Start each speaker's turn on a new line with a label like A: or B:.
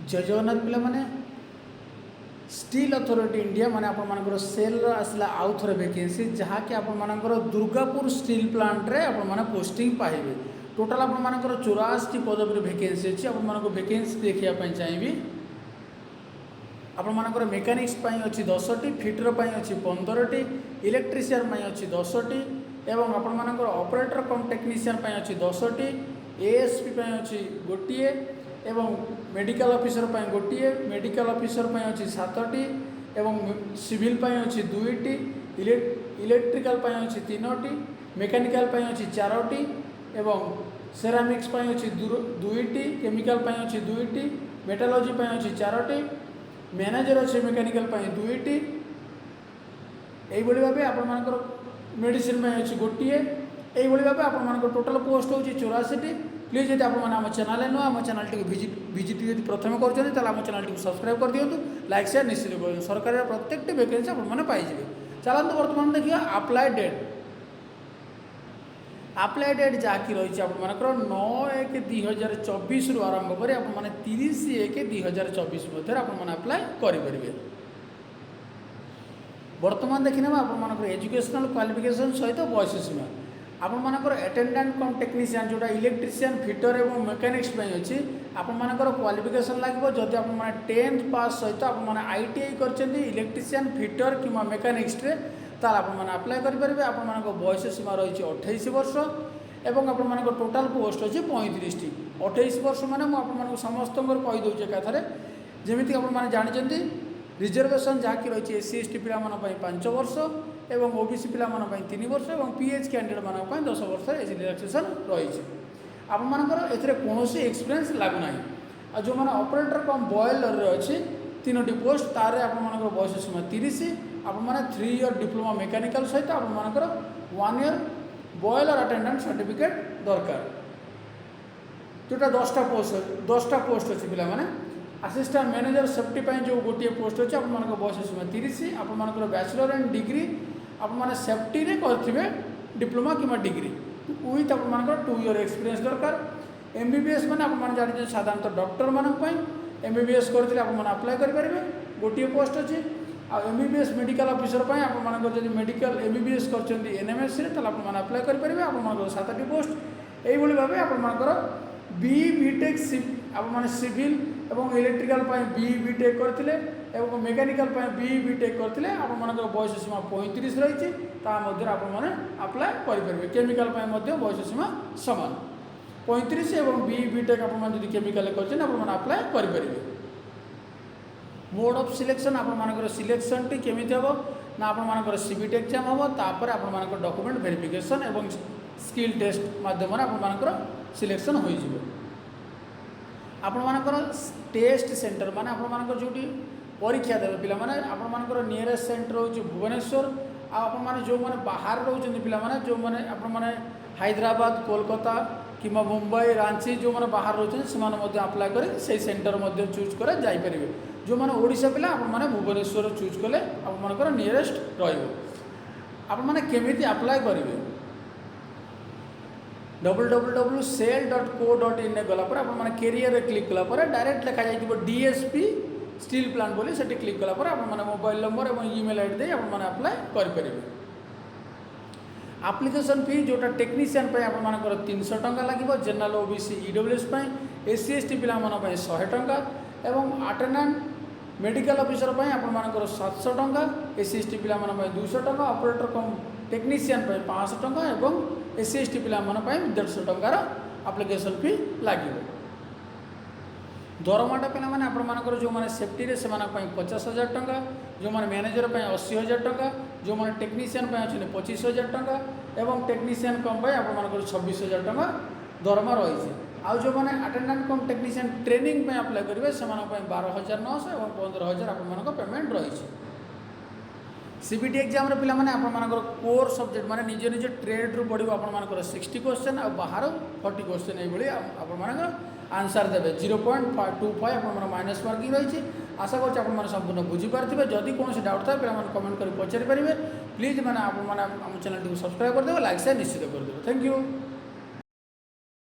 A: जय जगन्नाथ पिला माने स्टील अथॉरिटी इंडिया माने आपण मानकर सेल आसला आउ थरे वैकेंसी जहाँकि आपण मानकर दुर्गापुर स्टील प्लांट रे आपण माने पोस्टिंग पाइबे। टोटाल आपण मानकर 84 पदवी वैकेंसी अछि। आपण मानकर वैकेंसी देखिया पई चाहिबी। आपण मानकर मेकानिक्स पई अछि 10 टी, फिटर पई अछि 15 टी, इलेक्ट्रिशियन पई अछि 10 टी एवं आपण मानकर ऑपरेटर कम टेक्नीशियन पई अछि 10 टी, एएसपी पई अछि गोटिए एवं मेडिकल ऑफिसर पई गोटिए, मेडिकल ऑफिसर पई अछि 7 टी एवं सिविल पई अछि 2 टी, इलेक्ट्रिकल पई अछि 3 टी, मेकानिकल पई अछि 4 टी एवं सेरामिक्स पई अछि 2 टी, केमिकल पई अछि 2 टी, मेटालॉजी पई अछि 4 टी, मैनेजर अच्छे मेकानिकल पई 2 टी। एई बड़ी भाबे आपण मानकर मेडिसिन में अछि गोटिए। एई बड़ी भाबे आपण मानकर टोटल पोस्ट होछि 84 टी। प्लीज यदि आपण माने हम चैनल नु हम चैनल टी विजिट यदि प्रथम करछन ताला हम चैनल टी सब्सक्राइब कर दियंतु, लाइक शेयर निश्चित करियो। सरकार प्रत्येक टी वैकेंसी आपण माने पाइ जिवे। चलंतु वर्तमान देखिया अप्लाई डेट। अप्लाई डेट जहाँकि रही आपर 9/1/2024 रु आरंभ कर 30/1/2024 मध्य अप्लाई करेंगे। बर्तमान देखने आपर एजुकेशनल क्वालिफिकेशन सहित बयस सीमा आपर अटेंडेंट कम टेक्नीशियन जोटा इलेक्ट्रीशियन फिटर और मेकानिक्स अच्छी आपर क्वालिफिकेशन लगे जदि आप 10th पास सहित आईटीआई कर इलेक्ट्रीशियन फिटर कि मेकानिक्स ताल अप्लाई करेंगे। आप बयस सीमा रही 28 वर्ष एवं आप टोटाल पोस्ट अच्छे 35 टी। 28 वर्ष मैंने मुझे समस्त कहीदे एकाथर जमीक आप जानते रिजर्वेशन जहाँकि रही एससी एसटी पिला 5 वर्ष एवं ओबीसी पिला 3 वर्ष और पीएच कैंडिडेट मान 10 वर्ष एज रिलैक्सेशन रही। आपर कौन एक्सपीरियंस लगुना आ जो मैंने ऑपरेटर कम बॉयलर अच्छी 3 पोस्ट तार आप बयस सीमा 30। आप 3 ईयर डिप्लोमा मेकानिकल सहित आपर 1 ईयर बॉयलर अटेंडेंट सर्टिफिकेट दरकार जोटा 10टा पोस्ट अच्छी पिला माने। असिस्टेंट मैनेजर सेफ्टी जो गोटे पोस्ट अच्छे आप बयस सीमा 30। आप बैचलर एंड डिग्री आप सेफ्टी रे करेंगे डिप्लोमा कि डिग्री विथ आप 2 ईयर एक्सपीरियंस दरकार। एमबीबीएस मैंने आप जानते साधारणतः डॉक्टर मानी एमबीबीएस करते अप्लाई करेंगे गोटे पोस्ट अच्छी। आ एमबीबीएस मेडिकल ऑफिसर आप मेडिकल एमबीबीएस कर एनएमएस आप अप्लाई करेंगे। आप 7 टी पोस्ट यही भाव आपर बीटेक आप सिविल और इलेक्ट्रिकल बीटेक करते और मेकानिकल बीटेक करते आप बयस सीमा 35 रही आप अप्लाई करेंगे। केमिकल बयस सीमा सामान 35 और बीटेक आप केमिकल कर अप्लाई करेंगे। मोड ऑफ सिलेक्शन आपर सिलेक्शन टी केमी हम ना आपर सीबीट एग्जाम हम तापर आपर डॉक्यूमेंट वेरिफिकेशन और स्किल टेस्ट माध्यम आपर सिलेक्शन हो आपर टेस्ट सेंटर माने आपर जो परीक्षा देवे पिला माने आपर नियरेस्ट सेंटर हो भुवनेश्वर। आप जो मैंने बाहर रोचे पिला माने जो मैंने आप हैदराबाद कोलकाता कि मुंबई रांची जो मैंने बाहर रोचे से अप्लाई कर से सेंटर चूज कर जापर। जो मैंने ओडिशा पिला आप भुवनेश्वर चूज कले आपर नियरेस्ट रही अप्लाई करेंगे। www.cell.co.in गलापर आप कैरियर क्लिक कलापर डायरेक्ट लिखा जाए डीएसपी स्टील प्लांट बोली से क्लिक कलापर आप मोबाइल नंबर और ईमेल आईडी दे आप अप्लाई करेंगे। एप्लिकेशन फी जोटा टेक्नीशियन आप 300 टंका लगे, general OBC EWS SC ST पिला 100 टंका एवं अटेंडेंट मेडिकल ऑफिसर आप 700 टंका, एससी एसटी पिला 200 टंका, ऑपरेटर कम टेक्नीशियन 500 टंका एवं एससी एसटी पिला 150 टंकार एप्लिकेशन फी लगे। दरमाटा पिला माने आपर जो मैंने सेफ्टी रे से 50,000 टंका, जो मैंने मैनेजर 80,000 टंका, जो मैंने टेक्नीशियन अच्छे 25,000 टंका एवं टेक्नीशियन कम आप 26,000 टंका दरमा रही। आउ जो मैंने अटेंडेंट कम टेक्नीशियन ट्रेनिंग अप्लाई करेंगे से 12,900 और 15,000 आप पेमेंट रही। सीबीटी एग्जाम पिला माने आपर कोर सब्जेक्ट माने निज निज ट्रेड रू पड़ो आपर 60 क्वेश्चन और बाहर 40 क्वेश्चन ये आपर आंसर देवे। 0.25 आप माइनस मार्किंग रही। आशा कर संपूर्ण बुझीपारे जदि कौन डाउट था पे कमेंट कर पचारि पारे। प्लीज मैंने आप चैनल सब्सक्राइब करदे, लाइक शेयर निश्चित करदे। Thank you.